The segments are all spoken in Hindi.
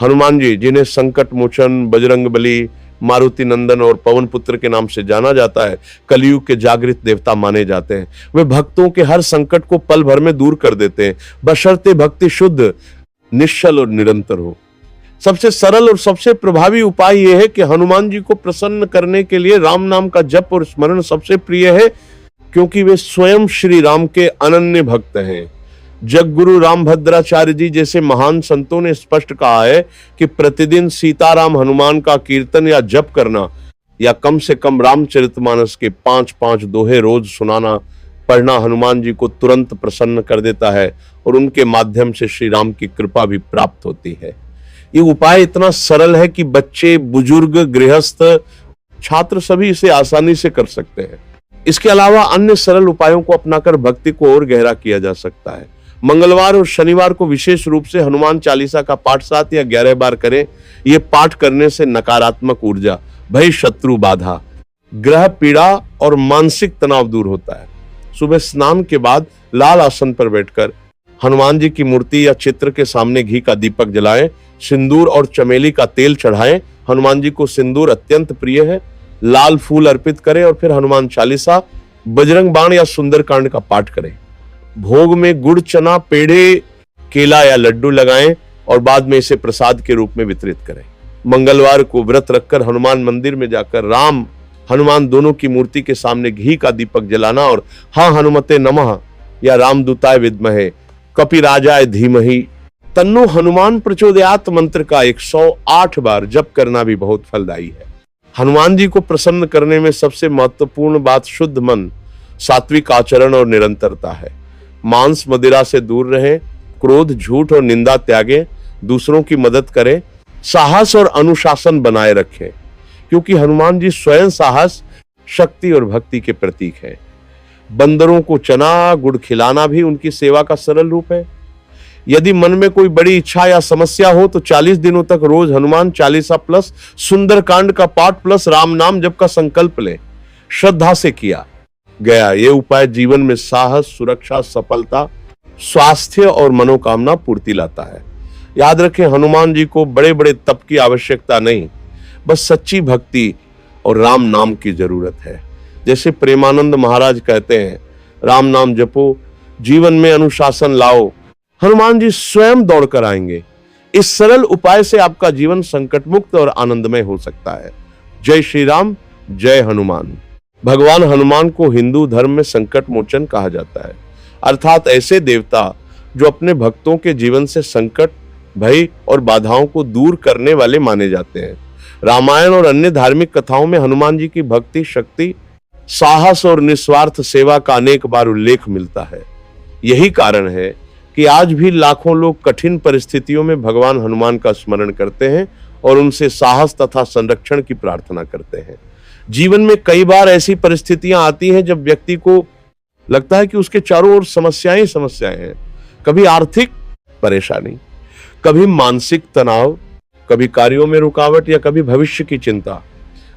हनुमान जी, जिन्हें संकट मोचन, बजरंग बली, मारुति नंदन और पवन पुत्र के नाम से जाना जाता है, कलयुग के जागृत देवता माने जाते हैं। वे भक्तों के हर संकट को पल भर में दूर कर देते हैं, बशर्ते भक्ति शुद्ध, निश्चल और निरंतर हो। सबसे सरल और सबसे प्रभावी उपाय यह है कि हनुमान जी को प्रसन्न करने के लिए राम नाम का जप और स्मरण सबसे प्रिय है, क्योंकि वे स्वयं श्री राम के अनन्य भक्त हैं। जगगुरु रामभद्राचार्य जी जैसे महान संतों ने स्पष्ट कहा है कि प्रतिदिन सीताराम हनुमान का कीर्तन या जप करना, या कम से कम रामचरितमानस के 5-5 दोहे रोज सुनाना पढ़ना हनुमान जी को तुरंत प्रसन्न कर देता है और उनके माध्यम से श्री राम की कृपा भी प्राप्त होती है। ये उपाय इतना सरल है कि बच्चे, बुजुर्ग, गृहस्थ, छात्र सभी इसे आसानी से कर सकते हैं। इसके अलावा अन्य सरल उपायों को अपनाकर भक्ति को और गहरा किया जा सकता है। मंगलवार और शनिवार को विशेष रूप से हनुमान चालीसा का पाठ 7 या 11 बार करें। यह पाठ करने से नकारात्मक ऊर्जा, भय, शत्रु बाधा, ग्रह पीड़ा और मानसिक तनाव दूर होता है। सुबह स्नान के बाद लाल आसन पर बैठकर हनुमान जी की मूर्ति या चित्र के सामने घी का दीपक जलाएं, सिंदूर और चमेली का तेल चढ़ाएं। हनुमान जी को सिंदूर अत्यंत प्रिय है। लाल फूल अर्पित करें और फिर हनुमान चालीसा, बजरंग बाण या सुंदरकांड का पाठ करें। भोग में गुड़, चना, पेड़े, केला या लड्डू लगाएं और बाद में इसे प्रसाद के रूप में वितरित करें। मंगलवार को व्रत रखकर हनुमान मंदिर में जाकर राम, हनुमान दोनों की मूर्ति के सामने घी का दीपक जलाना और हाँ हनुमते नमः या रामदूताय विद्महे कपिराजाय धीमहि तन्नो हनुमान प्रचोदयात मंत्र का 108 बार जप करना भी बहुत फलदायी है। हनुमान जी को प्रसन्न करने में सबसे महत्वपूर्ण बात शुद्ध मन, सात्विक आचरण और निरंतरता है। मांस मदिरा से दूर रहें, क्रोध, झूठ और निंदा त्यागें, दूसरों की मदद करें, साहस और अनुशासन बनाए रखें, क्योंकि हनुमान जी स्वयं साहस, शक्ति और भक्ति के प्रतीक हैं। बंदरों को चना गुड़ खिलाना भी उनकी सेवा का सरल रूप है। यदि मन में कोई बड़ी इच्छा या समस्या हो तो 40 दिनों तक रोज हनुमान चालीसा प्लस सुंदरकांड का पाठ प्लस राम नाम जप का संकल्प लें। श्रद्धा से किया गया ये उपाय जीवन में साहस, सुरक्षा, सफलता, स्वास्थ्य और मनोकामना पूर्ति लाता है। याद रखें, हनुमान जी को बड़े बड़े तप की आवश्यकता नहीं, बस सच्ची भक्ति और राम नाम की जरूरत है। जैसे प्रेमानंद महाराज कहते हैं, राम नाम जपो, जीवन में अनुशासन लाओ, हनुमान जी स्वयं दौड़कर आएंगे। इस सरल उपाय से आपका जीवन संकट मुक्त और आनंदमय हो सकता है। जय श्री राम, जय हनुमान। भगवान हनुमान को हिंदू धर्म में संकट मोचन कहा जाता है, अर्थात ऐसे देवता जो अपने भक्तों के जीवन से संकट, भय और बाधाओं को दूर करने वाले माने जाते हैं। रामायण और अन्य धार्मिक कथाओं में हनुमान जी की भक्ति, शक्ति, साहस और निस्वार्थ सेवा का अनेक बार उल्लेख मिलता है। यही कारण है कि आज भी लाखों लोग कठिन परिस्थितियों में भगवान हनुमान का स्मरण करते हैं और उनसे साहस तथा संरक्षण की प्रार्थना करते हैं। जीवन में कई बार ऐसी परिस्थितियां आती हैं जब व्यक्ति को लगता है कि उसके चारों ओर समस्याएं ही समस्याएं हैं। कभी आर्थिक परेशानी, कभी मानसिक तनाव, कभी कार्यों में रुकावट या कभी भविष्य की चिंता।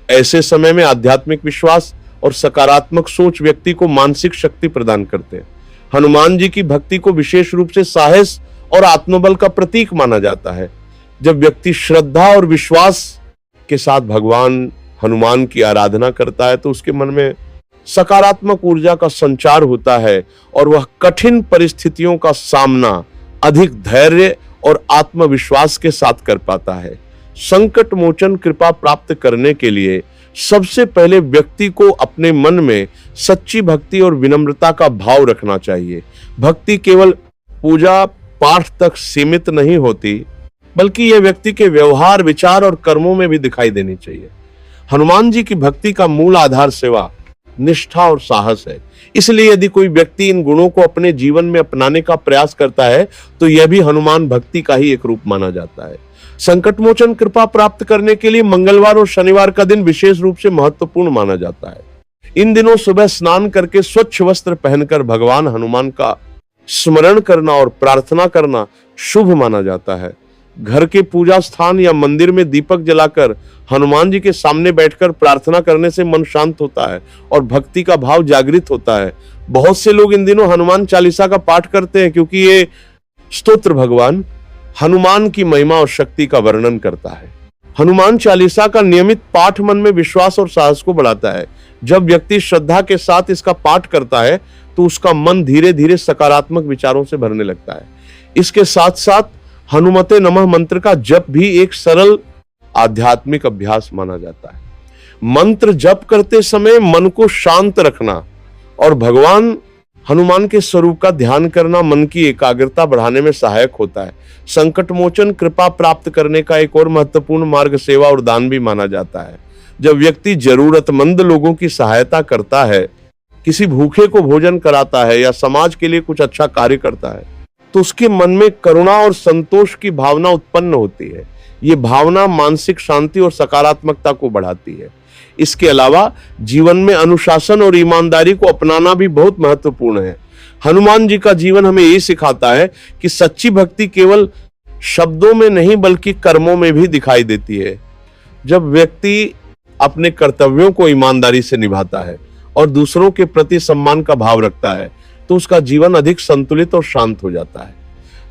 ऐसे समय में आध्यात्मिक विश्वास और सकारात्मक सोच व्यक्ति को मानसिक शक्ति प्रदान करते हैं। हनुमान जी की भक्ति को विशेष रूप से साहस और आत्मबल का प्रतीक माना जाता है। जब व्यक्ति श्रद्धा और विश्वास के साथ भगवान हनुमान की आराधना करता है तो उसके मन में सकारात्मक ऊर्जा का संचार होता है और वह कठिन परिस्थितियों का सामना अधिक धैर्य और आत्मविश्वास के साथ कर पाता है। संकट मोचन कृपा प्राप्त करने के लिए सबसे पहले व्यक्ति को अपने मन में सच्ची भक्ति और विनम्रता का भाव रखना चाहिए। भक्ति केवल पूजा पाठ तक सीमित नहीं होती, बल्कि यह व्यक्ति के व्यवहार, विचार और कर्मों में भी दिखाई देनी चाहिए। हनुमान जी की भक्ति का मूल आधार सेवा, निष्ठा और साहस है। इसलिए यदि कोई व्यक्ति इन गुणों को अपने जीवन में अपनाने का प्रयास करता है तो यह भी हनुमान भक्ति का ही एक रूप माना जाता है। संकट मोचन कृपा प्राप्त करने के लिए मंगलवार और शनिवार का दिन विशेष रूप से महत्वपूर्ण माना जाता है। इन दिनों सुबह स्नान करके स्वच्छ वस्त्र पहनकर भगवान हनुमान का स्मरण करना और प्रार्थना करना शुभ माना जाता है। घर के पूजा स्थान या मंदिर में दीपक जलाकर हनुमान जी के सामने बैठकर प्रार्थना करने से मन शांत होता है और भक्ति का भाव जागृत होता है। बहुत से लोग इन दिनों हनुमान चालीसा का पाठ करते हैं क्योंकि ये स्तोत्र भगवान हनुमान की महिमा और शक्ति का वर्णन करता है। हनुमान चालीसा का नियमित पाठ मन में विश्वास और साहस को बढ़ाता है। जब व्यक्ति श्रद्धा के साथ इसका पाठ करता है तो उसका मन धीरे धीरे सकारात्मक विचारों से भरने लगता है। इसके साथ साथ हनुमते नमः मंत्र का जप भी एक सरल आध्यात्मिक अभ्यास माना जाता है। मंत्र जप करते समय मन को शांत रखना और भगवान हनुमान के स्वरूप का ध्यान करना मन की एकाग्रता बढ़ाने में सहायक होता है। संकट मोचन कृपा प्राप्त करने का एक और महत्वपूर्ण मार्ग सेवा और दान भी माना जाता है। जब व्यक्ति जरूरतमंद लोगों की सहायता करता है, किसी भूखे को भोजन कराता है या समाज के लिए कुछ अच्छा कार्य करता है, तो उसके मन में करुणा और संतोष की भावना उत्पन्न होती है। ये भावना मानसिक शांति और सकारात्मकता को बढ़ाती है। इसके अलावा जीवन में अनुशासन और ईमानदारी को अपनाना भी बहुत महत्वपूर्ण है। हनुमान जी का जीवन हमें ये सिखाता है कि सच्ची भक्ति केवल शब्दों में नहीं बल्कि कर्मों में भी दिखाई देती है। जब व्यक्ति अपने कर्तव्यों को ईमानदारी से निभाता है और दूसरों के प्रति सम्मान का भाव रखता है तो उसका जीवन अधिक संतुलित और शांत हो जाता है।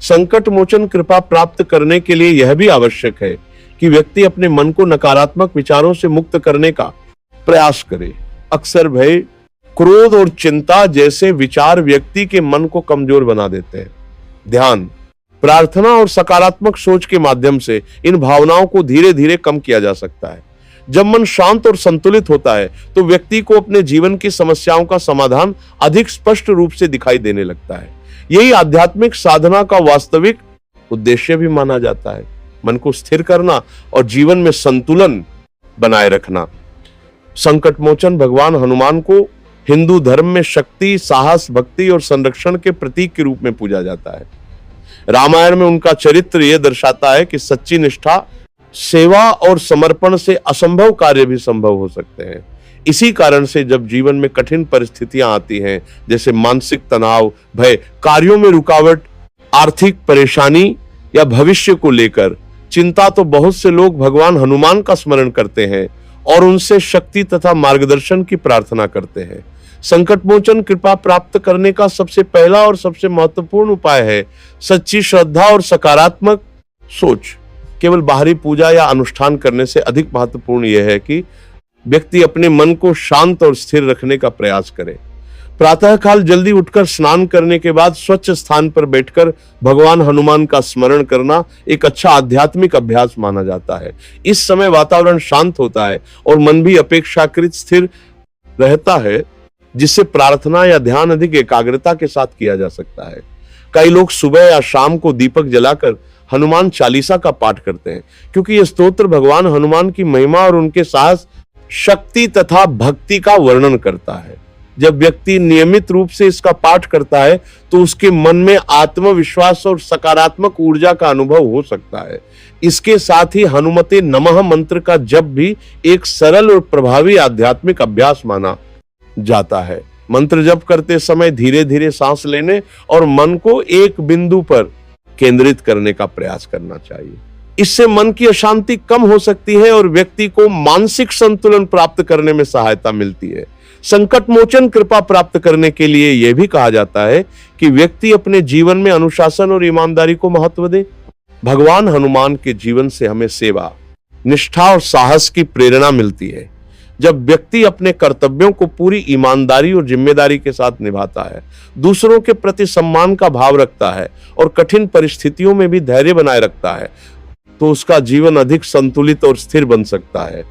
संकट मोचन कृपा प्राप्त करने के लिए यह भी आवश्यक है कि व्यक्ति अपने मन को नकारात्मक विचारों से मुक्त करने का प्रयास करे। अक्सर भय, क्रोध और चिंता जैसे विचार व्यक्ति के मन को कमजोर बना देते हैं। ध्यान, प्रार्थना और सकारात्मक सोच के माध्यम से इन भावनाओं को धीरे धीरे कम किया जा सकता है। जब मन शांत और संतुलित होता है तो व्यक्ति को अपने जीवन की समस्याओं का समाधान अधिक स्पष्ट रूप से दिखाई देने लगता है। यही आध्यात्मिक साधना का वास्तविक उद्देश्य भी माना जाता है, मन को स्थिर करना और जीवन में संतुलन बनाए रखना। संकट मोचन भगवान हनुमान को हिंदू धर्म में शक्ति, साहस, भक्ति और संरक्षण के प्रतीक के रूप में पूजा जाता है। रामायण में उनका चरित्र यह दर्शाता है कि सच्ची निष्ठा, सेवा और समर्पण से असंभव कार्य भी संभव हो सकते हैं। इसी कारण से जब जीवन में कठिन परिस्थितियां आती हैं, जैसे मानसिक तनाव, भय, कार्यों में रुकावट, आर्थिक परेशानी या भविष्य को लेकर चिंता, तो बहुत से लोग भगवान हनुमान का स्मरण करते हैं और उनसे शक्ति तथा मार्गदर्शन की प्रार्थना करते हैं। संकट मोचन कृपा प्राप्त करने का सबसे पहला और सबसे महत्वपूर्ण उपाय है सच्ची श्रद्धा और सकारात्मक सोच। केवल बाहरी पूजा या अनुष्ठान करने से अधिक महत्वपूर्ण यह है कि व्यक्ति अपने मन को शांत और स्थिर रखने का प्रयास करे। प्रातःकाल जल्दी उठकर स्नान करने के बाद स्वच्छ स्थान पर बैठकर भगवान हनुमान का स्मरण करना एक अच्छा आध्यात्मिक अभ्यास माना जाता है। इस समय वातावरण शांत होता है और मन भी अपेक्षाकृत स्थिर रहता है, जिससे प्रार्थना या ध्यान अधिक एकाग्रता के साथ किया जा सकता है। कई लोग सुबह या शाम को दीपक जलाकर हनुमान चालीसा का पाठ करते हैं, क्योंकि यह स्तोत्र भगवान हनुमान की महिमा और उनके साहस, शक्ति तथा भक्ति का वर्णन करता है। जब व्यक्ति नियमित रूप से इसका पाठ करता है तो उसके मन में आत्मविश्वास और सकारात्मक ऊर्जा का अनुभव हो सकता है। इसके साथ ही हनुमते नमः मंत्र का जप भी एक सरल और प्रभावी आध्यात्मिक अभ्यास माना जाता है। मंत्र जप करते समय धीरे धीरे सांस लेने और मन को एक बिंदु पर केंद्रित करने का प्रयास करना चाहिए। इससे मन की अशांति कम हो सकती है और व्यक्ति को मानसिक संतुलन प्राप्त करने में सहायता मिलती है। संकट मोचन कृपा प्राप्त करने के लिए यह भी कहा जाता है कि व्यक्ति अपने जीवन में अनुशासन और ईमानदारी को महत्व दे। भगवान हनुमान के जीवन से हमें सेवा, निष्ठा और साहस की प्रेरणा मिलती है। जब व्यक्ति अपने कर्तव्यों को पूरी ईमानदारी और जिम्मेदारी के साथ निभाता है, दूसरों के प्रति सम्मान का भाव रखता है और कठिन परिस्थितियों में भी धैर्य बनाए रखता है, तो उसका जीवन अधिक संतुलित और स्थिर बन सकता है।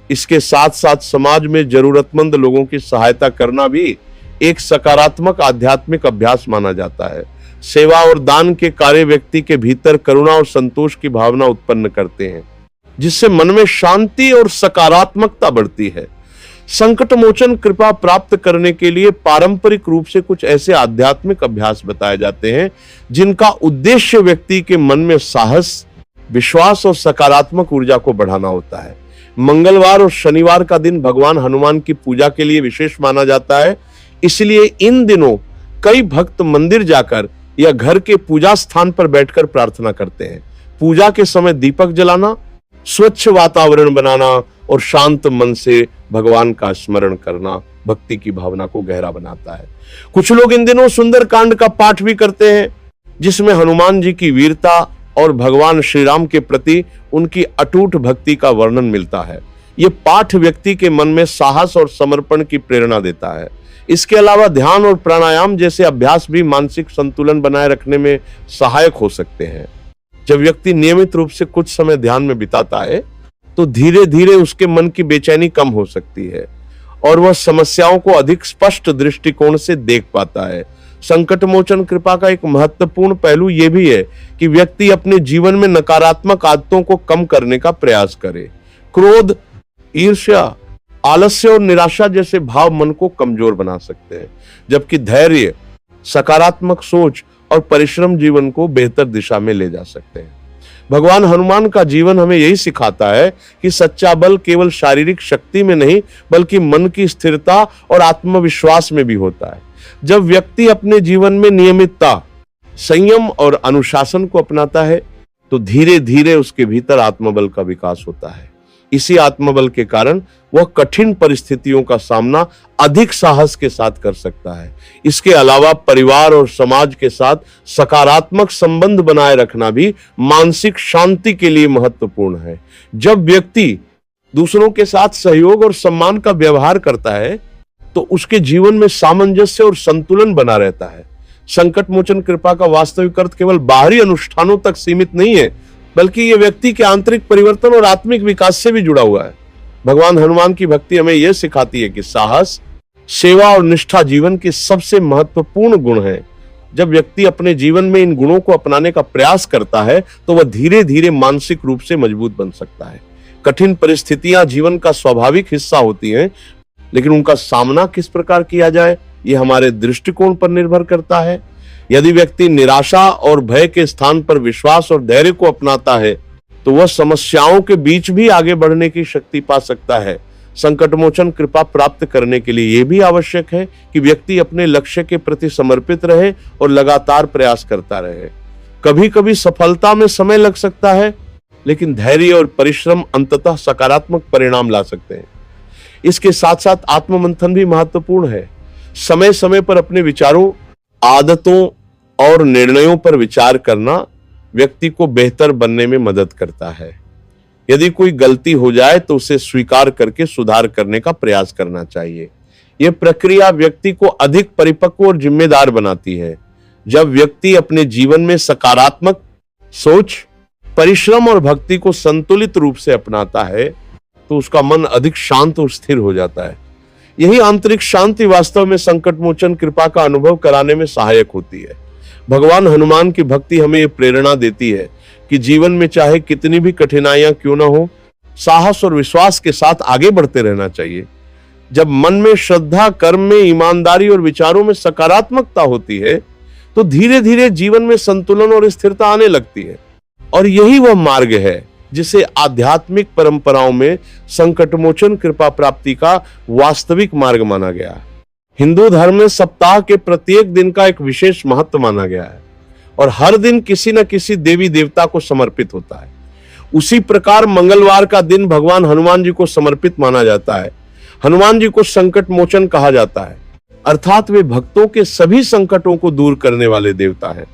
इसके साथ साथ समाज में जरूरतमंद लोगों की सहायता करना भी एक सकारात्मक आध्यात्मिक अभ्यास माना जाता है। सेवा और दान के कार्य व्यक्ति के भीतर करुणा और संतोष की भावना उत्पन्न करते हैं, जिससे मन में शांति और सकारात्मकता बढ़ती है। संकट मोचन कृपा प्राप्त करने के लिए पारंपरिक रूप से कुछ ऐसे आध्यात्मिक अभ्यास बताए जाते हैं जिनका उद्देश्य व्यक्ति के मन में साहस, विश्वास और सकारात्मक ऊर्जा को बढ़ाना होता है। मंगलवार और शनिवार का दिन भगवान हनुमान की पूजा के लिए विशेष माना जाता है, इसलिए इन दिनों कई भक्त मंदिर जाकर या घर के पूजा स्थान पर बैठकर प्रार्थना करते हैं। पूजा के समय दीपक जलाना, स्वच्छ वातावरण बनाना और शांत मन से भगवान का स्मरण करना भक्ति की भावना को गहरा बनाता है। कुछ लोग इन दिनों सुंदरकांड का पाठ भी करते हैं, जिसमें हनुमान जी की वीरता, और भगवान श्री राम के प्रति उनकी अटूट भक्ति का वर्णन मिलता है। ये पाठ व्यक्ति के मन में साहस और समर्पण की प्रेरणा देता है। इसके अलावा ध्यान और प्राणायाम जैसे अभ्यास भी मानसिक संतुलन बनाए रखने में सहायक हो सकते हैं। जब व्यक्ति नियमित रूप से कुछ समय ध्यान में बिताता है तो धीरे धीरे उसके मन की बेचैनी कम हो सकती है और वह समस्याओं को अधिक स्पष्ट दृष्टिकोण से देख पाता है। संकट मोचन कृपा का एक महत्वपूर्ण पहलू यह भी है कि व्यक्ति अपने जीवन में नकारात्मक आदतों को कम करने का प्रयास करे। क्रोध, ईर्ष्या, आलस्य और निराशा जैसे भाव मन को कमजोर बना सकते हैं, जबकि धैर्य, सकारात्मक सोच और परिश्रम जीवन को बेहतर दिशा में ले जा सकते हैं। भगवान हनुमान का जीवन हमें यही सिखाता है कि सच्चा बल केवल शारीरिक शक्ति में नहीं बल्कि मन की स्थिरता और आत्मविश्वास में भी होता है। जब व्यक्ति अपने जीवन में नियमितता, संयम और अनुशासन को अपनाता है तो धीरे धीरे उसके भीतर आत्मबल का विकास होता है। इसी आत्मबल के कारण वह कठिन परिस्थितियों का सामना अधिक साहस के साथ कर सकता है। इसके अलावा परिवार और समाज के साथ सकारात्मक संबंध बनाए रखना भी मानसिक शांति के लिए महत्वपूर्ण है। जब व्यक्ति दूसरों के साथ सहयोग और सम्मान का व्यवहार करता है तो उसके जीवन में सामंजस्य और संतुलन बना रहता है। संकट मोचन कृपा का वास्तविक अर्थ केवल बाहरी अनुष्ठानों तक सीमित नहीं है, बल्कि यह व्यक्ति के आंतरिक परिवर्तन और आत्मिक विकास से भी जुड़ा हुआ है। भगवान हनुमान की भक्ति हमें यह सिखाती है कि साहस, सेवा और निष्ठा जीवन के सबसे महत्वपूर्ण गुण हैं। जब व्यक्ति अपने जीवन में इन गुणों को अपनाने का प्रयास करता है तो वह धीरे धीरे मानसिक रूप से मजबूत बन सकता है। कठिन परिस्थितियां जीवन का स्वाभाविक हिस्सा होती हैं, लेकिन उनका सामना किस प्रकार किया जाए यह हमारे दृष्टिकोण पर निर्भर करता है। यदि व्यक्ति निराशा और भय के स्थान पर विश्वास और धैर्य को अपनाता है तो वह समस्याओं के बीच भी आगे बढ़ने की शक्ति पा सकता है। संकट मोचन कृपा प्राप्त करने के लिए यह भी आवश्यक है कि व्यक्ति अपने लक्ष्य के प्रति समर्पित रहे और लगातार प्रयास करता रहे। कभी कभी सफलता में समय लग सकता है, लेकिन धैर्य और परिश्रम अंततः सकारात्मक परिणाम ला सकते हैं। इसके साथ साथ आत्ममंथन भी महत्वपूर्ण है। समय समय पर अपने विचारों, आदतों और निर्णयों पर विचार करना व्यक्ति को बेहतर बनने में मदद करता है। यदि कोई गलती हो जाए तो उसे स्वीकार करके सुधार करने का प्रयास करना चाहिए। यह प्रक्रिया व्यक्ति को अधिक परिपक्व और जिम्मेदार बनाती है। जब व्यक्ति अपने जीवन में सकारात्मक सोच, परिश्रम और भक्ति को संतुलित रूप से अपनाता है तो उसका मन अधिक शांत और स्थिर हो जाता है। यही आंतरिक शांति वास्तव में संकट मोचन कृपा का अनुभव कराने में सहायक होती है। भगवान हनुमान की भक्ति हमें यह प्रेरणा देती है कि जीवन में चाहे कितनी भी कठिनाइयां क्यों ना हो, साहस और विश्वास के साथ आगे बढ़ते रहना चाहिए। जब मन में श्रद्धा, कर्म में ईमानदारी और विचारों में सकारात्मकता होती है तो धीरे धीरे जीवन में संतुलन और स्थिरता आने लगती है। और यही वह मार्ग है जिसे आध्यात्मिक परंपराओं में संकट मोचन कृपा प्राप्ति का वास्तविक मार्ग माना गया है। हिंदू धर्म में सप्ताह के प्रत्येक दिन का एक विशेष महत्व माना गया है और हर दिन किसी न किसी देवी देवता को समर्पित होता है। उसी प्रकार मंगलवार का दिन भगवान हनुमान जी को समर्पित माना जाता है। हनुमान जी को संकट मोचन कहा जाता है, अर्थात वे भक्तों के सभी संकटों को दूर करने वाले देवता हैं।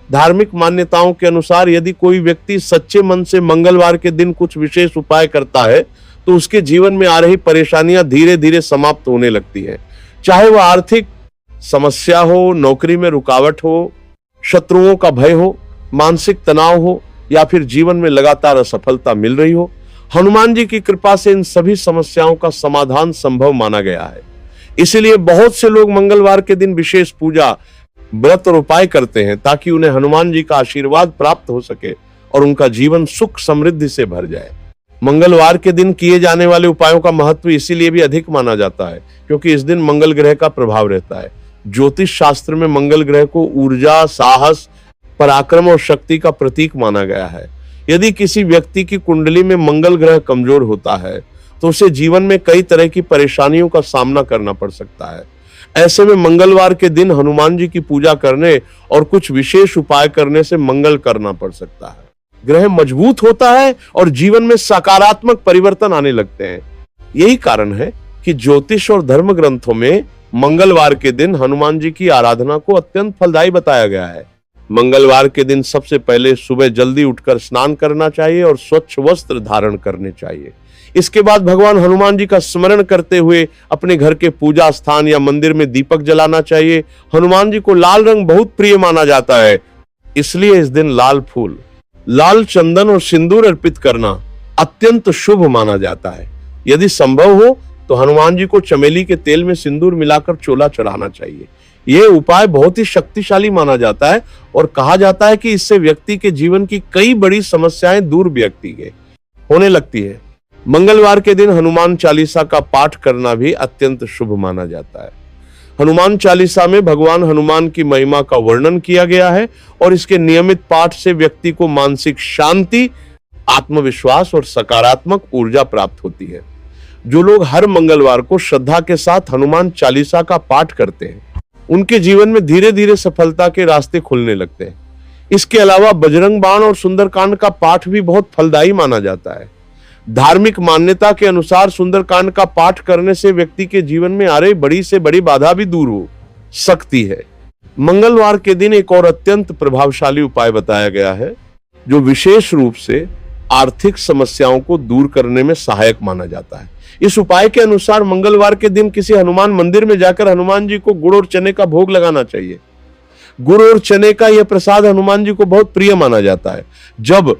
धार्मिक मान्यताओं के अनुसार यदि कोई व्यक्ति सच्चे मन से मंगलवार के दिन कुछ विशेष उपाय करता है तो उसके जीवन में आ रही परेशानियां धीरे धीरे समाप्त होने लगती है। चाहे वह आर्थिक समस्या हो, नौकरी में रुकावट हो, शत्रुओं का भय हो, मानसिक तनाव हो या फिर जीवन में लगातार असफलता मिल रही हो, हनुमान जी की कृपा से इन सभी समस्याओं का समाधान संभव माना गया है। इसीलिए बहुत से लोग मंगलवार के दिन विशेष पूजा, व्रत और उपाय करते हैं ताकि उन्हें हनुमान जी का आशीर्वाद प्राप्त हो सके और उनका जीवन सुख समृद्धि से भर जाए। मंगलवार के दिन किए जाने वाले उपायों का महत्व इसीलिए भी अधिक माना जाता है क्योंकि इस दिन मंगल ग्रह का प्रभाव रहता है। ज्योतिष शास्त्र में मंगल ग्रह को ऊर्जा, साहस, पराक्रम और शक्ति का प्रतीक माना गया है। यदि किसी व्यक्ति की कुंडली में मंगल ग्रह कमजोर होता है तो उसे जीवन में कई तरह की परेशानियों का सामना करना पड़ सकता है। ऐसे में मंगलवार के दिन हनुमान जी की पूजा करने और कुछ विशेष उपाय करने से मंगल करना पड़ सकता है। ग्रह मजबूत होता है और जीवन में सकारात्मक परिवर्तन आने लगते हैं। यही कारण है कि ज्योतिष और धर्म ग्रंथों में मंगलवार के दिन हनुमान जी की आराधना को अत्यंत फलदायी बताया गया है। मंगलवार के दिन सबसे पहले सुबह जल्दी उठकर स्नान करना चाहिए और स्वच्छ वस्त्र धारण करने चाहिए। इसके बाद भगवान हनुमान जी का स्मरण करते हुए अपने घर के पूजा स्थान या मंदिर में दीपक जलाना चाहिए। हनुमान जी को लाल रंग बहुत प्रिय माना जाता है, इसलिए इस दिन लाल फूल, लाल चंदन और सिंदूर अर्पित करना अत्यंत शुभ माना जाता है। यदि संभव हो तो हनुमान जी को चमेली के तेल में सिंदूर मिलाकर चोला चढ़ाना चाहिए। यह उपाय बहुत ही शक्तिशाली माना जाता है और कहा जाता है कि इससे व्यक्ति के जीवन की कई बड़ी समस्याएं दूर व्यक्ति के होने लगती है। मंगलवार के दिन हनुमान चालीसा का पाठ करना भी अत्यंत शुभ माना जाता है। हनुमान चालीसा में भगवान हनुमान की महिमा का वर्णन किया गया है और इसके नियमित पाठ से व्यक्ति को मानसिक शांति, आत्मविश्वास और सकारात्मक ऊर्जा प्राप्त होती है। जो लोग हर मंगलवार को श्रद्धा के साथ हनुमान चालीसा का पाठ करते हैं, उनके जीवन में धीरे धीरे सफलता के रास्ते खुलने लगते हैं। इसके अलावा बजरंग बाण और सुंदरकांड का पाठ भी बहुत फलदायी माना जाता है। धार्मिक मान्यता के अनुसार सुंदरकांड का पाठ करने से व्यक्ति के जीवन में आ रही बड़ी से बड़ी बाधा भी दूर हो सकती है। मंगलवार के दिन एक और अत्यंत प्रभावशाली उपाय बताया गया है, जो विशेष रूप से आर्थिक समस्याओं को दूर करने में सहायक माना जाता है। इस उपाय के अनुसार मंगलवार के दिन किसी हनुमान मंदिर में जाकर हनुमान जी को गुड़ और चने का भोग लगाना चाहिए। गुड़ और चने का यह प्रसाद हनुमान जी को बहुत प्रिय माना जाता है। जब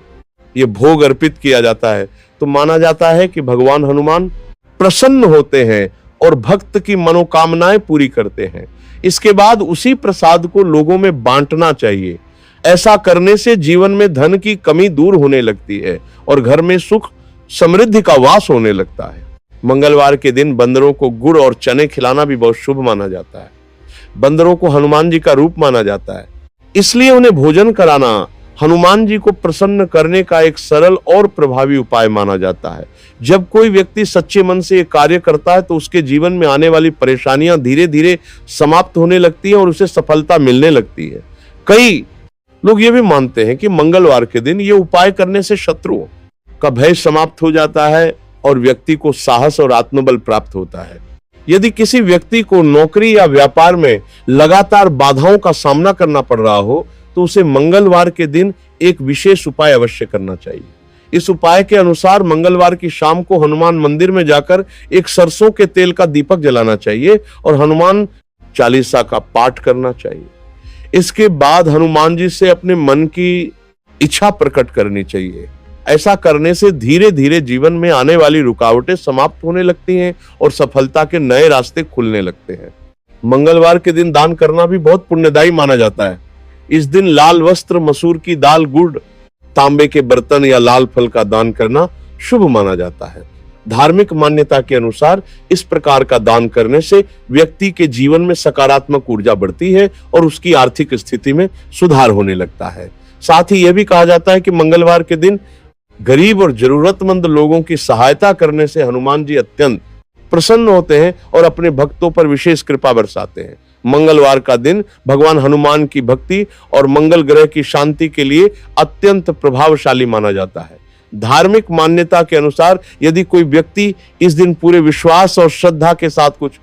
यह भोग अर्पित किया जाता है तो माना जाता है कि भगवान हनुमान प्रसन्न होते हैं और भक्त की मनोकामनाएं पूरी करते हैं। इसके बाद उसी प्रसाद को लोगों में बांटना चाहिए। ऐसा करने से जीवन में धन की कमी दूर होने लगती है और घर में सुख समृद्धि का वास होने लगता है। मंगलवार के दिन बंदरों को गुड़ और चने खिलाना भी बहुत शुभ माना जाता है। बंदरों को हनुमान जी का रूप माना जाता है, इसलिए उन्हें भोजन कराना हनुमान जी को प्रसन्न करने का एक सरल और प्रभावी उपाय माना जाता है। जब कोई व्यक्ति सच्चे मन से ये कार्य करता है तो उसके जीवन में आने वाली परेशानियां धीरे धीरे समाप्त होने लगती है और उसे सफलता मिलने लगती है। कई लोग ये भी मानते हैं कि मंगलवार के दिन ये उपाय करने से शत्रुओं का भय समाप्त हो जाता है और व्यक्ति को साहस और आत्मबल प्राप्त होता है। यदि किसी व्यक्ति को नौकरी या व्यापार में लगातार बाधाओं का सामना करना पड़ रहा हो तो उसे मंगलवार के दिन एक विशेष उपाय अवश्य करना चाहिए। इस उपाय के अनुसार मंगलवार की शाम को हनुमान मंदिर में जाकर एक सरसों के तेल का दीपक जलाना चाहिए और हनुमान चालीसा का पाठ करना चाहिए। इसके बाद हनुमान जी से अपने मन की इच्छा प्रकट करनी चाहिए। ऐसा करने से धीरे धीरे जीवन में आने वाली रुकावटें समाप्त होने लगती हैं और सफलता के नए रास्ते खुलने लगते हैं। मंगलवार के दिन दान करना भी बहुत पुण्यदायी माना जाता है। इस दिन लाल वस्त्र, मसूर की दाल, गुड़, तांबे के बर्तन या लाल फल का दान करना शुभ माना जाता है। धार्मिक मान्यता के अनुसार इस प्रकार का दान करने से व्यक्ति के जीवन में सकारात्मक ऊर्जा बढ़ती है और उसकी आर्थिक स्थिति में सुधार होने लगता है। साथ ही यह भी कहा जाता है कि मंगलवार के दिन गरीब और जरूरतमंद लोगों की सहायता करने से हनुमान जी अत्यंत प्रसन्न होते हैं और अपने भक्तों पर विशेष कृपा बरसाते हैं। मंगलवार का दिन भगवान हनुमान की भक्ति और मंगल ग्रह की शांति के लिए अत्यंत प्रभावशाली माना जाता है। धार्मिक मान्यता के अनुसार यदि कोई व्यक्ति इस दिन पूरे विश्वास और श्रद्धा के साथ कुछ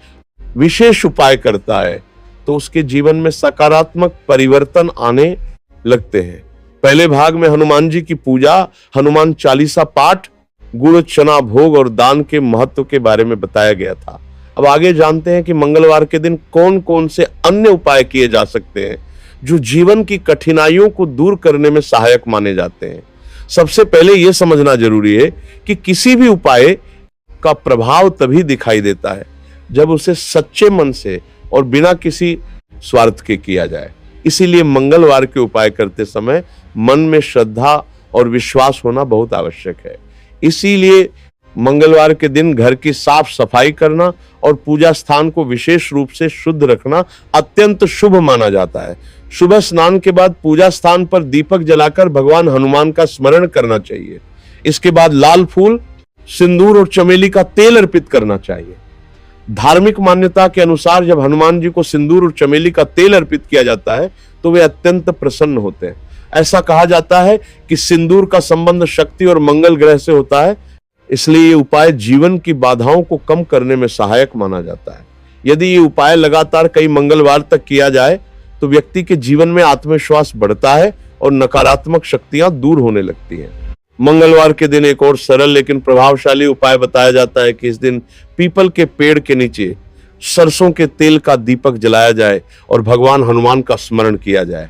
विशेष उपाय करता है तो उसके जीवन में सकारात्मक परिवर्तन आने लगते हैं। पहले भाग में हनुमान जी की पूजा, हनुमान चालीसा पाठ, गुड़ चना भोग और दान के महत्व के बारे में बताया गया था। अब आगे जानते हैं कि मंगलवार के दिन कौन कौन से अन्य उपाय किए जा सकते हैं जो जीवन की कठिनाइयों को दूर करने में सहायक माने जाते हैं। सबसे पहले यह समझना जरूरी है कि किसी भी उपाय का प्रभाव तभी दिखाई देता है जब उसे सच्चे मन से और बिना किसी स्वार्थ के किया जाए। इसीलिए मंगलवार के उपाय करते समय मन में श्रद्धा और विश्वास होना बहुत आवश्यक है। इसीलिए मंगलवार के दिन घर की साफ सफाई करना और पूजा स्थान को विशेष रूप से शुद्ध रखना अत्यंत शुभ माना जाता है। सुबह स्नान के बाद पूजा स्थान पर दीपक जलाकर भगवान हनुमान का स्मरण करना चाहिए। इसके बाद लाल फूल, सिंदूर और चमेली का तेल अर्पित करना चाहिए। धार्मिक मान्यता के अनुसार जब हनुमान जी को सिंदूर और चमेली का तेल अर्पित किया जाता है तो वे अत्यंत प्रसन्न होते हैं। ऐसा कहा जाता है कि सिंदूर का संबंध शक्ति और मंगल ग्रह से होता है, इसलिए ये उपाय जीवन की बाधाओं को कम करने में सहायक माना जाता है। यदि ये उपाय लगातार कई मंगलवार तक किया जाए तो व्यक्ति के जीवन में आत्मविश्वास बढ़ता है और नकारात्मक शक्तियां दूर होने लगती हैं। मंगलवार के दिन एक और सरल लेकिन प्रभावशाली उपाय बताया जाता है कि इस दिन पीपल के पेड़ के नीचे सरसों के तेल का दीपक जलाया जाए और भगवान हनुमान का स्मरण किया जाए।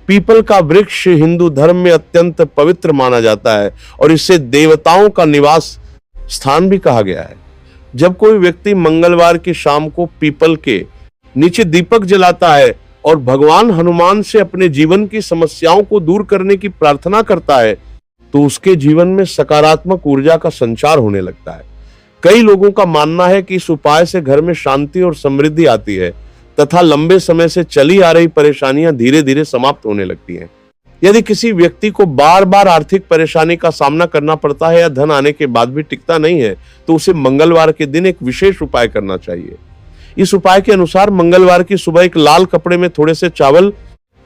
पीपल का वृक्ष हिंदू धर्म में अत्यंत पवित्र माना जाता है और इसे देवताओं का निवास स्थान भी कहा गया है। जब कोई व्यक्ति मंगलवार की शाम को पीपल के नीचे दीपक जलाता है और भगवान हनुमान से अपने जीवन की समस्याओं को दूर करने की प्रार्थना करता है तो उसके जीवन में सकारात्मक ऊर्जा का संचार होने लगता है। कई लोगों का मानना है कि इस उपाय से घर में शांति और समृद्धि आती है तथा लंबे समय से चली आ रही परेशानियां धीरे धीरे समाप्त होने लगती हैं। यदि किसी व्यक्ति को बार बार आर्थिक परेशानी का सामना करना पड़ता है या धन आने के बाद भी टिकता नहीं है तो उसे मंगलवार के दिन एक विशेष उपाय करना चाहिए। इस उपाय के अनुसार मंगलवार की सुबह एक लाल कपड़े में थोड़े से चावल,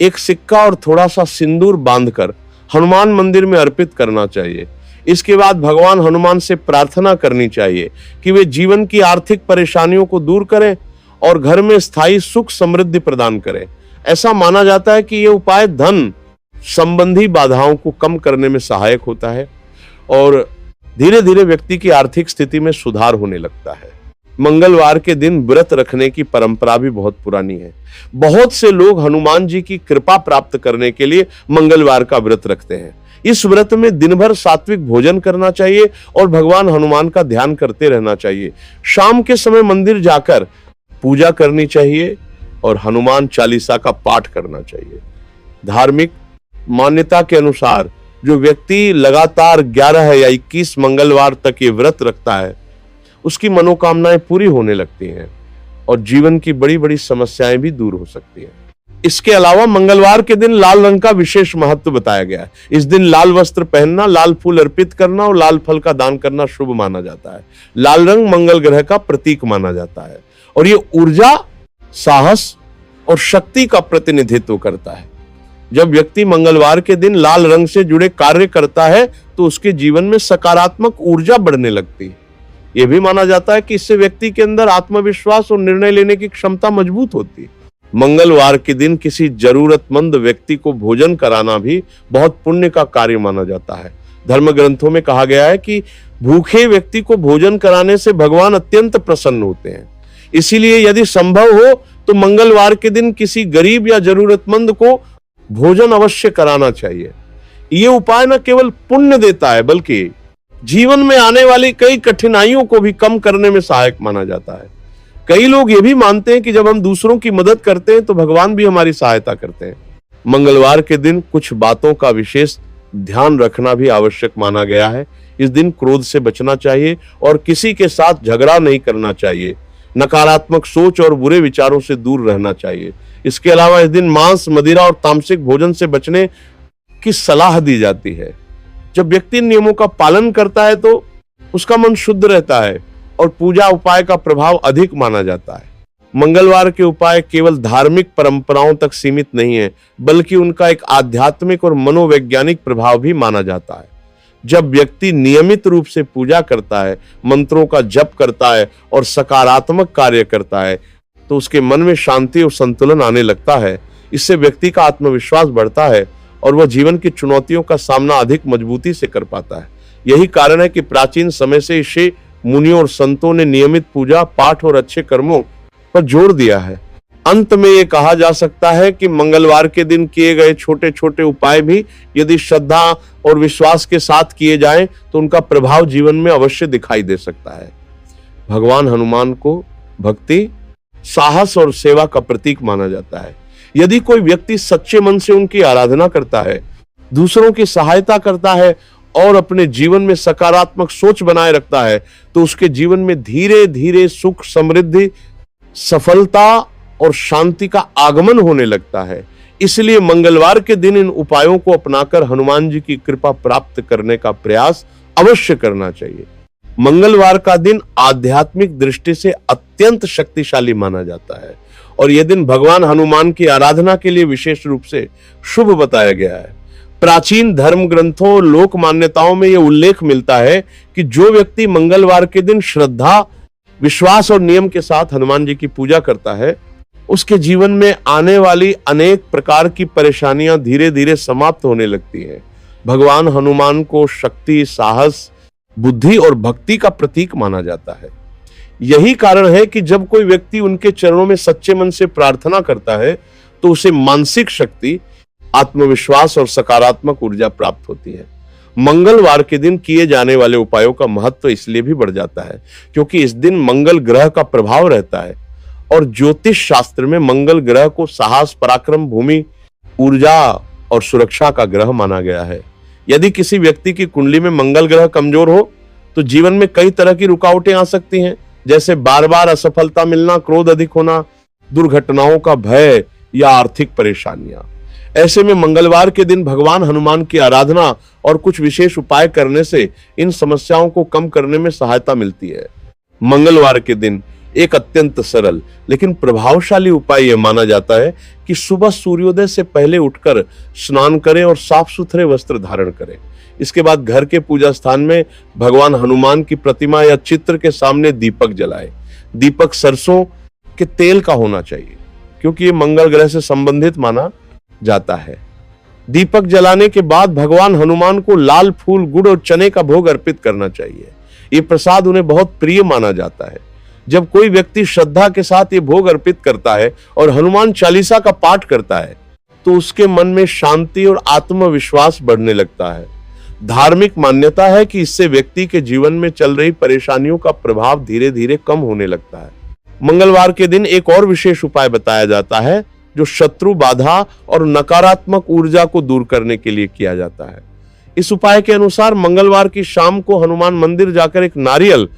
एक सिक्का और थोड़ा सा सिंदूर बांधकर हनुमान मंदिर में अर्पित करना चाहिए। इसके बाद भगवान हनुमान से प्रार्थना करनी चाहिए कि वे जीवन की आर्थिक परेशानियों को दूर करें और घर में स्थायी सुख समृद्धि प्रदान करें। ऐसा माना जाता है कि यह उपाय धन संबंधी बाधाओं को कम करने में सहायक होता है और धीरे धीरे व्यक्ति की आर्थिक स्थिति में सुधार होने लगता है। मंगलवार के दिन व्रत रखने की परंपरा भी बहुत पुरानी है। बहुत से लोग हनुमान जी की कृपा प्राप्त करने के लिए मंगलवार का व्रत रखते हैं। इस व्रत में दिन भर सात्विक भोजन करना चाहिए और भगवान हनुमान का ध्यान करते रहना चाहिए। शाम के समय मंदिर जाकर पूजा करनी चाहिए और हनुमान चालीसा का पाठ करना चाहिए। धार्मिक मान्यता के अनुसार जो व्यक्ति लगातार 11 या 21 मंगलवार तक ये व्रत रखता है उसकी मनोकामनाएं पूरी होने लगती हैं और जीवन की बड़ी बड़ी समस्याएं भी दूर हो सकती हैं। इसके अलावा मंगलवार के दिन लाल रंग का विशेष महत्व बताया गया है। इस दिन लाल वस्त्र पहनना, लाल फूल अर्पित करना और लाल फल का दान करना शुभ माना जाता है। लाल रंग मंगल ग्रह का प्रतीक माना जाता है और ये ऊर्जा, साहस और शक्ति का प्रतिनिधित्व करता है। जब व्यक्ति मंगलवार के दिन लाल रंग से जुड़े कार्य करता है तो उसके जीवन में सकारात्मक ऊर्जा बढ़ने लगती है। यह भी माना जाता है कि इससे व्यक्ति के अंदर आत्मविश्वास और निर्णय लेने की क्षमता मजबूत होती है। मंगलवार के दिन किसी जरूरतमंद व्यक्ति को भोजन कराना भी बहुत पुण्य का कार्य माना जाता है। धर्म ग्रंथों में कहा गया है कि भूखे व्यक्ति को भोजन कराने से भगवान अत्यंत प्रसन्न होते हैं। इसीलिए यदि संभव हो तो मंगलवार के दिन किसी गरीब या जरूरतमंद को भोजन अवश्य कराना चाहिए। यह उपाय न केवल पुण्य देता है बल्कि जीवन में आने वाली कई कठिनाइयों को भी कम करने में सहायक माना जाता है। कई लोग ये भी मानते हैं कि जब हम दूसरों की मदद करते हैं तो भगवान भी हमारी सहायता करते हैं। मंगलवार के दिन कुछ बातों का विशेष ध्यान रखना भी आवश्यक माना गया है। इस दिन क्रोध से बचना चाहिए और किसी के साथ झगड़ा नहीं करना चाहिए। नकारात्मक सोच और बुरे विचारों से दूर रहना चाहिए। इसके अलावा इस दिन मांस, मदिरा और तामसिक भोजन से बचने की सलाह दी जाती है। जब व्यक्ति नियमों का पालन करता है तो उसका मन शुद्ध रहता है और पूजा उपाय का प्रभाव अधिक माना जाता है। मंगलवार के उपाय केवल धार्मिक परंपराओं तक सीमित नहीं है बल्कि उनका एक आध्यात्मिक और मनोवैज्ञानिक प्रभाव भी माना जाता है। जब व्यक्ति नियमित रूप से पूजा करता है, मंत्रों का जप करता है और सकारात्मक कार्य करता है तो उसके मन में शांति और संतुलन आने लगता है। इससे व्यक्ति का आत्मविश्वास बढ़ता है और वह जीवन की चुनौतियों का सामना अधिक मजबूती से कर पाता है। यही कारण है कि प्राचीन समय से ऋषि, मुनियों और संतों ने नियमित पूजा पाठ और अच्छे कर्मों पर जोर दिया है। अंत में यह कहा जा सकता है कि मंगलवार के दिन किए गए छोटे छोटे उपाय भी यदि श्रद्धा और विश्वास के साथ किए जाएं तो उनका प्रभाव जीवन में अवश्य दिखाई दे सकता है। भगवान हनुमान को भक्ति, साहस और सेवा का प्रतीक माना जाता है। यदि कोई व्यक्ति सच्चे मन से उनकी आराधना करता है, दूसरों की सहायता करता है और अपने जीवन में सकारात्मक सोच बनाए रखता है तो उसके जीवन में धीरे धीरे सुख, समृद्धि, सफलता और शांति का आगमन होने लगता है। इसलिए मंगलवार के दिन इन उपायों को अपनाकर हनुमान जी की कृपा प्राप्त करने का प्रयास अवश्य करना चाहिए। मंगलवार का दिन आध्यात्मिक दृष्टि से अत्यंत शक्तिशाली माना जाता है और यह दिन भगवान हनुमान की आराधना के लिए विशेष रूप से शुभ बताया गया है। प्राचीन धर्म ग्रंथों और लोक मान्यताओं में यह उल्लेख मिलता है कि जो व्यक्ति मंगलवार के दिन श्रद्धा, विश्वास और नियम के साथ हनुमान जी की पूजा करता है उसके जीवन में आने वाली अनेक प्रकार की परेशानियां धीरे धीरे समाप्त होने लगती हैं। भगवान हनुमान को शक्ति, साहस, बुद्धि और भक्ति का प्रतीक माना जाता है। यही कारण है कि जब कोई व्यक्ति उनके चरणों में सच्चे मन से प्रार्थना करता है तो उसे मानसिक शक्ति, आत्मविश्वास और सकारात्मक ऊर्जा प्राप्त होती है। मंगलवार के दिन किए जाने वाले उपायों का महत्व इसलिए भी बढ़ जाता है क्योंकि इस दिन मंगल ग्रह का प्रभाव रहता है और ज्योतिष शास्त्र में मंगल ग्रह को साहस, पराक्रम, भूमि, ऊर्जा और सुरक्षा का ग्रह माना गया है। यदि किसी व्यक्ति की कुंडली में मंगल ग्रह कमजोर हो तो जीवन में कई तरह की रुकावटें आ सकती हैं, जैसे बार बार असफलता मिलना, क्रोध अधिक होना, दुर्घटनाओं का भय या आर्थिक परेशानियां। ऐसे में मंगलवार के दिन भगवान हनुमान की आराधना और कुछ विशेष उपाय करने से इन समस्याओं को कम करने में सहायता मिलती है। मंगलवार के दिन एक अत्यंत सरल लेकिन प्रभावशाली उपाय यह माना जाता है कि सुबह सूर्योदय से पहले उठकर स्नान करें और साफ सुथरे वस्त्र धारण करें। इसके बाद घर के पूजा स्थान में भगवान हनुमान की प्रतिमा या चित्र के सामने दीपक जलाएं। दीपक सरसों के तेल का होना चाहिए क्योंकि ये मंगल ग्रह से संबंधित माना जाता है। दीपक जलाने के बाद भगवान हनुमान को लाल फूल, गुड़ और चने का भोग अर्पित करना चाहिए। ये प्रसाद उन्हें बहुत प्रिय माना जाता है। जब कोई व्यक्ति श्रद्धा के साथ ये भोग अर्पित करता है और हनुमान चालीसा का पाठ करता है तो उसके मन में शांति और आत्मविश्वास बढ़ने लगता है। धार्मिक मान्यता है कि इससे व्यक्ति के जीवन में चल रही परेशानियों का प्रभाव धीरे धीरे कम होने लगता है। मंगलवार के दिन एक और विशेष उपाय बताया जाता है जो शत्रु, बाधा और नकारात्मक ऊर्जा को दूर करने के लिए किया जाता है। इस उपाय के अनुसार मंगलवार की शाम को हनुमान मंदिर जाकर एक नारियल,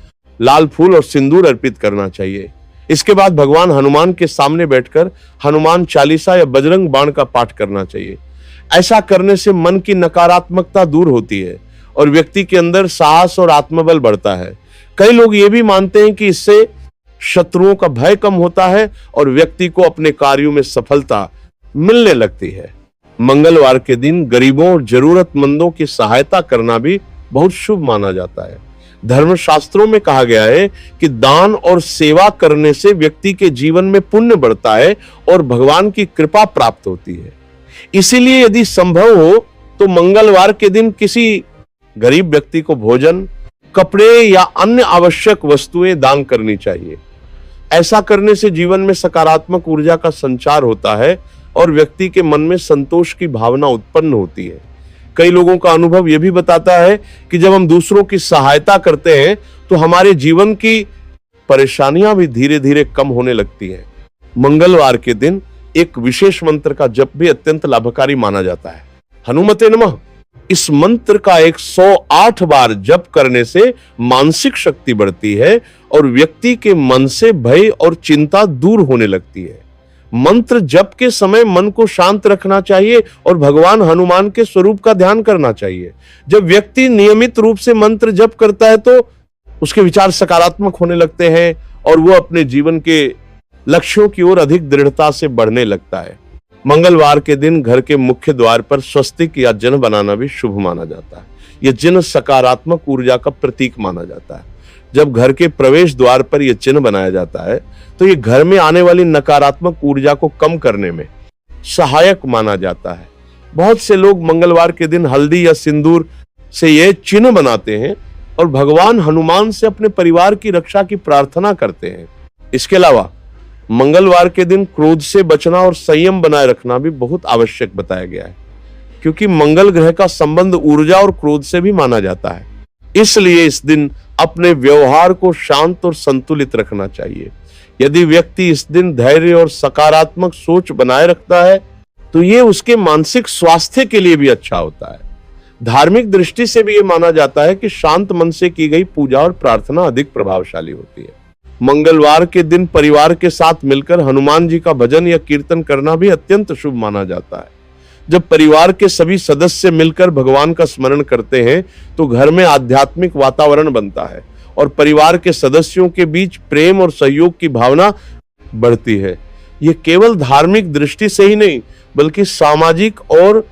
लाल फूल और सिंदूर अर्पित करना चाहिए। इसके बाद भगवान हनुमान के सामने बैठकर हनुमान चालीसा या बजरंग बाण का पाठ करना चाहिए। ऐसा करने से मन की नकारात्मकता दूर होती है और व्यक्ति के अंदर साहस और आत्मबल बढ़ता है। कई लोग ये भी मानते हैं कि इससे शत्रुओं का भय कम होता है और व्यक्ति को अपने कार्यों में सफलता मिलने लगती है। मंगलवार के दिन गरीबों और जरूरतमंदों की सहायता करना भी बहुत शुभ माना जाता है। धर्मशास्त्रों में कहा गया है कि दान और सेवा करने से व्यक्ति के जीवन में पुण्य बढ़ता है और भगवान की कृपा प्राप्त होती है। इसीलिए यदि संभव हो तो मंगलवार के दिन किसी गरीब व्यक्ति को भोजन, कपड़े या अन्य आवश्यक वस्तुएं दान करनी चाहिए। ऐसा करने से जीवन में सकारात्मक ऊर्जा का संचार होता है और व्यक्ति के मन में संतोष की भावना उत्पन्न होती है। कई लोगों का अनुभव यह भी बताता है कि जब हम दूसरों की सहायता करते हैं तो हमारे जीवन की परेशानियां भी धीरे धीरे कम होने लगती हैं। मंगलवार के दिन एक विशेष मंत्र का जप भी अत्यंत लाभकारी माना जाता है। हनुमते नमः। इस मंत्र का 108 बार जप करने से मानसिक शक्ति बढ़ती है और व्यक्ति के मन से भय और चिंता दूर होने लगती है। मंत्र जप के समय मन को शांत रखना चाहिए और भगवान हनुमान के स्वरूप का ध्यान करना चाहिए। जब व्यक्ति नियमित रूप से मंत्र जप करता है तो उसके विचार सकारात्मक होने लगते हैं और वो अपने जीवन के लक्ष्यों की ओर अधिक दृढ़ता से बढ़ने लगता है। मंगलवार के दिन घर के मुख्य द्वार पर स्वस्तिक या चिन्ह बनाना भी शुभ माना जाता है। यह चिन्ह सकारात्मक ऊर्जा का प्रतीक माना जाता है। जब घर के प्रवेश द्वार पर यह चिन्ह बनाया जाता है तो यह घर में आने वाली नकारात्मक ऊर्जा को कम करने में सहायक माना जाता है। बहुत से लोग मंगलवार के दिन हल्दी या सिंदूर से यह चिन्ह बनाते हैं और भगवान हनुमान से अपने परिवार की रक्षा की प्रार्थना करते हैं। इसके अलावा मंगलवार के दिन क्रोध से बचना और संयम बनाए रखना भी बहुत आवश्यक बताया गया है क्योंकि मंगल ग्रह का संबंध ऊर्जा और क्रोध से भी माना जाता है। इसलिए इस दिन अपने व्यवहार को शांत और संतुलित रखना चाहिए। यदि व्यक्ति इस दिन धैर्य और सकारात्मक सोच बनाए रखता है तो ये उसके मानसिक स्वास्थ्य के लिए भी अच्छा होता है। धार्मिक दृष्टि से भी ये माना जाता है कि शांत मन से की गई पूजा और प्रार्थना अधिक प्रभावशाली होती है। मंगलवार के दिन परिवार के साथ मिलकर हनुमान जी का भजन या कीर्तन करना भी अत्यंत शुभ माना जाता है। जब परिवार के सभी सदस्य मिलकर भगवान का स्मरण करते हैं तो घर में आध्यात्मिक वातावरण बनता है और परिवार के सदस्यों के बीच प्रेम और सहयोग की भावना बढ़ती है। ये केवल धार्मिक दृष्टि से ही नहीं बल्कि सामाजिक और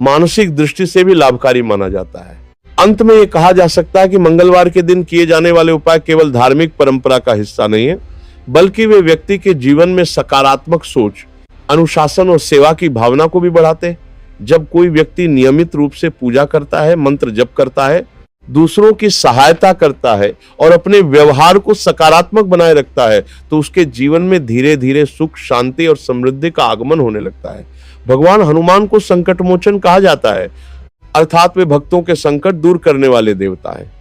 मानसिक दृष्टि से भी लाभकारी माना जाता है। अंत में यह कहा जा सकता है कि मंगलवार के दिन किए जाने वाले उपाय केवल धार्मिक परंपरा का हिस्सा नहीं है, बल्कि वे व्यक्ति के जीवन में सकारात्मक सोच, अनुशासन और सेवा की भावना को भी बढ़ाते हैं। जब कोई व्यक्ति नियमित रूप से पूजा करता है, मंत्र जप करता है, दूसरों की सहायता करता है और अपने व्यवहार को सकारात्मक बनाए रखता है, तो उसके जीवन में धीरे धीरे सुख, शांति और समृद्धि का आगमन होने लगता है। भगवान हनुमान को संकट मोचन कहा जाता है, अर्थात वे भक्तों के संकट दूर करने वाले देवता है।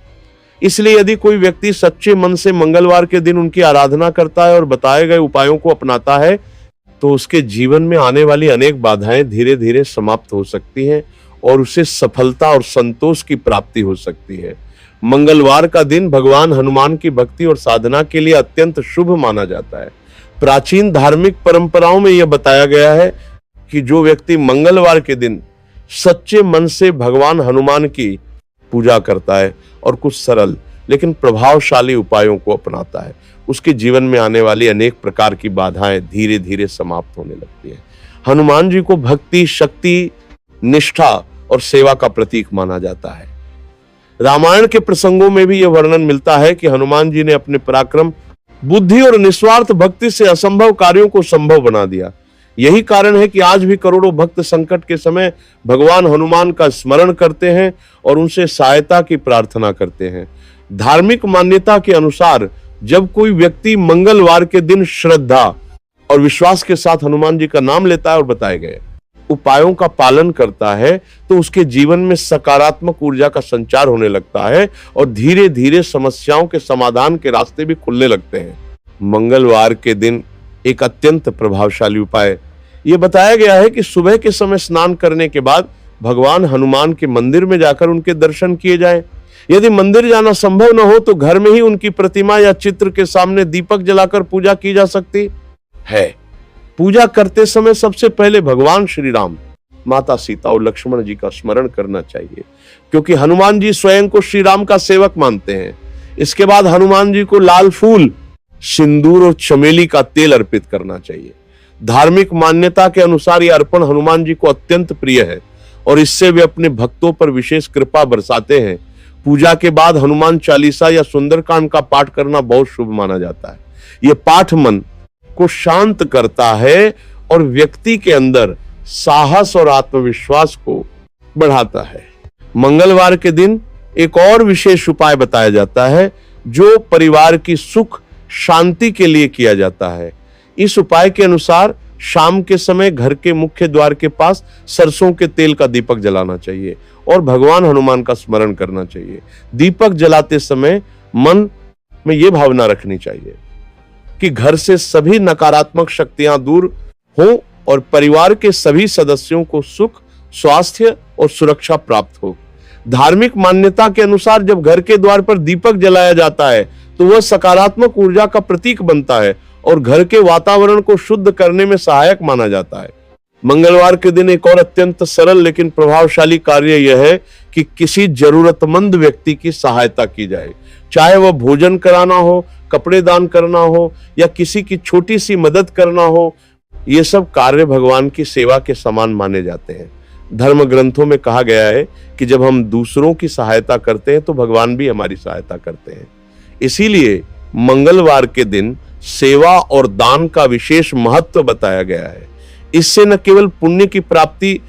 इसलिए यदि कोई व्यक्ति सच्चे मन से मंगलवार के दिन उनकी आराधना करता है और बताए गए उपायों को अपनाता है, तो उसके जीवन में आने वाली अनेक बाधाएं धीरे धीरे समाप्त हो सकती हैं और उसे सफलता और संतोष की प्राप्ति हो सकती है। मंगलवार का दिन भगवान हनुमान की भक्ति और साधना के लिए अत्यंत शुभ माना जाता है। प्राचीन धार्मिक परंपराओं में यह बताया गया है कि जो व्यक्ति मंगलवार के दिन सच्चे मन से भगवान हनुमान की पूजा करता है और कुछ सरल लेकिन प्रभावशाली उपायों को अपनाता है, उसके जीवन में आने वाली अनेक प्रकार की बाधाएं धीरे धीरे समाप्त होने लगती है। हनुमान जी को भक्ति, शक्ति, निष्ठा और सेवा का प्रतीक माना जाता है। रामायण के प्रसंगों में भी यह वर्णन मिलता है कि हनुमान जी ने अपने पराक्रम, बुद्धि और निस्वार्थ भक्ति से असंभव कार्यों को संभव बना दिया। यही कारण है कि आज भी करोड़ों भक्त संकट के समय भगवान हनुमान का स्मरण करते हैं और उनसे सहायता की प्रार्थना करते हैं। धार्मिक मान्यता के अनुसार जब कोई व्यक्ति मंगलवार के दिन श्रद्धा और विश्वास के साथ हनुमान जी का नाम लेता है और बताए गए उपायों का पालन करता है, तो उसके जीवन में सकारात्मक ऊर्जा का संचार होने लगता है और धीरे धीरे समस्याओं के समाधान के रास्ते भी खुलने लगते हैं। मंगलवार के दिन एक अत्यंत प्रभावशाली उपाय यह बताया गया है कि सुबह के समय स्नान करने के बाद भगवान हनुमान के मंदिर में जाकर उनके दर्शन किए जाएं। यदि मंदिर जाना संभव न हो तो घर में ही उनकी प्रतिमा या चित्र के सामने दीपक जलाकर पूजा की जा सकती है। पूजा करते समय सबसे पहले भगवान श्री राम, माता सीता और लक्ष्मण जी का स्मरण करना चाहिए, क्योंकि हनुमान जी स्वयं को श्री राम का सेवक मानते हैं। इसके बाद हनुमान जी को लाल फूल, सिंदूर और चमेली का तेल अर्पित करना चाहिए। धार्मिक मान्यता के अनुसार यह अर्पण हनुमान जी को अत्यंत प्रिय है और इससे वे अपने भक्तों पर विशेष कृपा बरसाते हैं। पूजा के बाद हनुमान चालीसा या सुंदरकांड का पाठ करना बहुत शुभ माना जाता है। यह पाठ मन को शांत करता है और व्यक्ति के अंदर साहस और आत्मविश्वास को बढ़ाता है। मंगलवार के दिन एक और विशेष उपाय बताया जाता है जो परिवार की सुख शांति के लिए किया जाता है। इस उपाय के अनुसार शाम के समय घर के मुख्य द्वार के पास सरसों के तेल का दीपक जलाना चाहिए और भगवान हनुमान का स्मरण करना चाहिए। दीपक जलाते समय मन में यह भावना रखनी चाहिए कि घर से सभी नकारात्मक शक्तियां दूर हो और परिवार के सभी सदस्यों को सुख, स्वास्थ्य और सुरक्षा प्राप्त हो। धार्मिक मान्यता के अनुसार जब घर के द्वार पर दीपक जलाया जाता है तो वह सकारात्मक ऊर्जा का प्रतीक बनता है और घर के वातावरण को शुद्ध करने में सहायक माना जाता है। मंगलवार के दिन एक और अत्यंत सरल लेकिन प्रभावशाली कार्य यह है कि किसी जरूरतमंद व्यक्ति की सहायता की जाए, चाहे वह भोजन कराना हो, कपड़े दान करना हो या किसी की छोटी सी मदद करना हो। ये सब कार्य भगवान की सेवा के समान माने जाते हैं। धर्म ग्रंथों में कहा गया है कि जब हम दूसरों की सहायता करते हैं तो भगवान भी हमारी सहायता करते हैं। इसीलिए मंगलवार के दिन सेवा और दान का विशेष महत्व बताया गया है। इससे न केवल पुण्य की प्राप्ति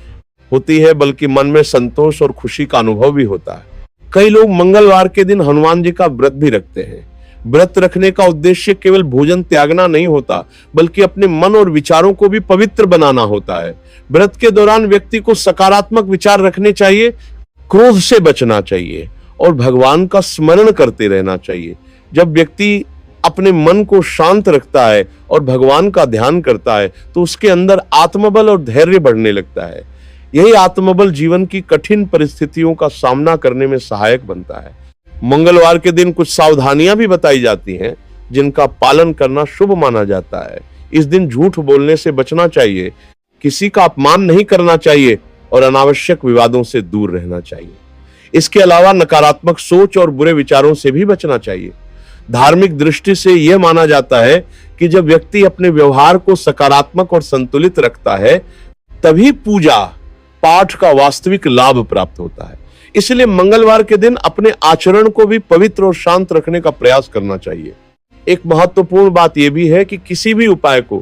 होती है बल्कि मन में संतोष और खुशी का अनुभव भी होता है। कई लोग मंगलवार के दिन हनुमान जी का व्रत भी रखते हैं। व्रत रखने का उद्देश्य केवल भोजन त्यागना नहीं होता बल्कि अपने मन और विचारों को भी पवित्र बनाना होता है। व्रत के दौरान व्यक्ति को सकारात्मक विचार रखने चाहिए, क्रोध से बचना चाहिए और भगवान का स्मरण करते रहना चाहिए। जब व्यक्ति अपने मन को शांत रखता है और भगवान का ध्यान करता है तो उसके अंदर आत्मबल और धैर्य बढ़ने लगता है। यही आत्मबल जीवन की कठिन परिस्थितियों का सामना करने में सहायक बनता है। मंगलवार के दिन कुछ सावधानियां भी बताई जाती हैं जिनका पालन करना शुभ माना जाता है। इस दिन झूठ बोलने से बचना चाहिए, किसी का अपमान नहीं करना चाहिए और अनावश्यक विवादों से दूर रहना चाहिए। इसके अलावा नकारात्मक सोच और बुरे विचारों से भी बचना चाहिए। धार्मिक दृष्टि से यह माना जाता है कि जब व्यक्ति अपने व्यवहार को सकारात्मक और संतुलित रखता है तभी पूजा पाठ का वास्तविक लाभ प्राप्त होता है। इसलिए मंगलवार के दिन अपने आचरण को भी पवित्र और शांत रखने का प्रयास करना चाहिए। एक महत्वपूर्ण बात यह भी है कि किसी भी उपाय को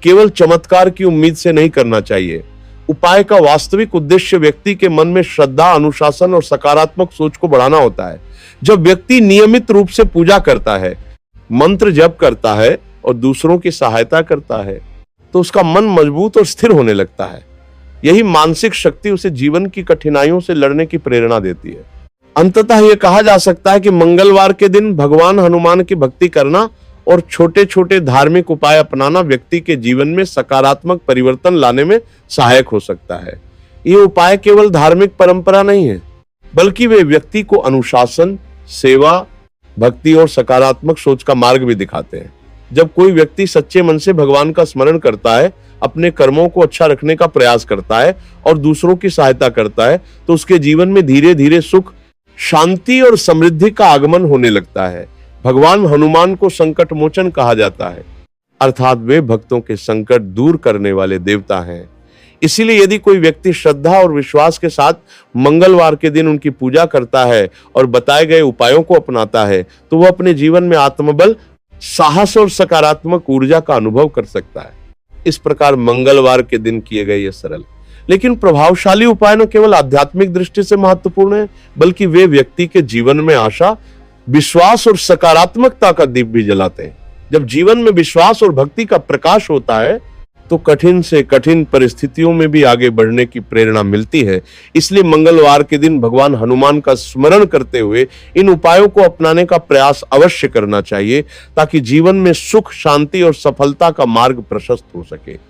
केवल चमत्कार की उम्मीद से नहीं करना चाहिए। उपाय का वास्तविक उद्देश्य व्यक्ति के मन में श्रद्धा, अनुशासन और सकारात्मक सोच को बढ़ाना होता है। जब व्यक्ति नियमित रूप से पूजा करता है, मंत्र जप करता है और दूसरों की सहायता करता है, तो उसका मन मजबूत और स्थिर होने लगता है। यही मानसिक शक्ति उसे जीवन की कठिनाइयों से लड़ने की प्रेरणा देती है। अंततः यह कहा जा सकता है कि मंगलवार के दिन भगवान हनुमान की भक्ति करना और छोटे छोटे धार्मिक उपाय अपनाना व्यक्ति के जीवन में सकारात्मक परिवर्तन लाने में सहायक हो सकता है। ये उपाय केवल धार्मिक परंपरा नहीं है, बल्कि वे व्यक्ति को अनुशासन, सेवा, भक्ति और सकारात्मक सोच का मार्ग भी दिखाते हैं। जब कोई व्यक्ति सच्चे मन से भगवान का स्मरण करता है, अपने कर्मों को अच्छा रखने का प्रयास करता है और दूसरों की सहायता करता है, तो उसके जीवन में धीरे धीरे सुख, शांति और समृद्धि का आगमन होने लगता है। भगवान हनुमान को संकट मोचन कहा जाता है, अर्थात वे भक्तों के संकट दूर करने वाले देवता हैं। इसीलिए यदि कोई व्यक्ति श्रद्धा और विश्वास के साथ मंगलवार के दिन उनकी पूजा करता है और बताए गए उपायों को अपनाता है, तो वह अपने जीवन में आत्मबल, साहस और सकारात्मक ऊर्जा का अनुभव कर सकता है। इस प्रकार मंगलवार के दिन किए गए ये सरल लेकिन प्रभावशाली उपाय न केवल आध्यात्मिक दृष्टि से महत्वपूर्ण है, बल्कि वे व्यक्ति के जीवन में आशा, विश्वास और सकारात्मकता का दीप भी जलाते हैं। जब जीवन में विश्वास और भक्ति का प्रकाश होता है, तो कठिन से कठिन परिस्थितियों में भी आगे बढ़ने की प्रेरणा मिलती है। इसलिए मंगलवार के दिन भगवान हनुमान का स्मरण करते हुए इन उपायों को अपनाने का प्रयास अवश्य करना चाहिए, ताकि जीवन में सुख, शांति और सफलता का मार्ग प्रशस्त हो सके।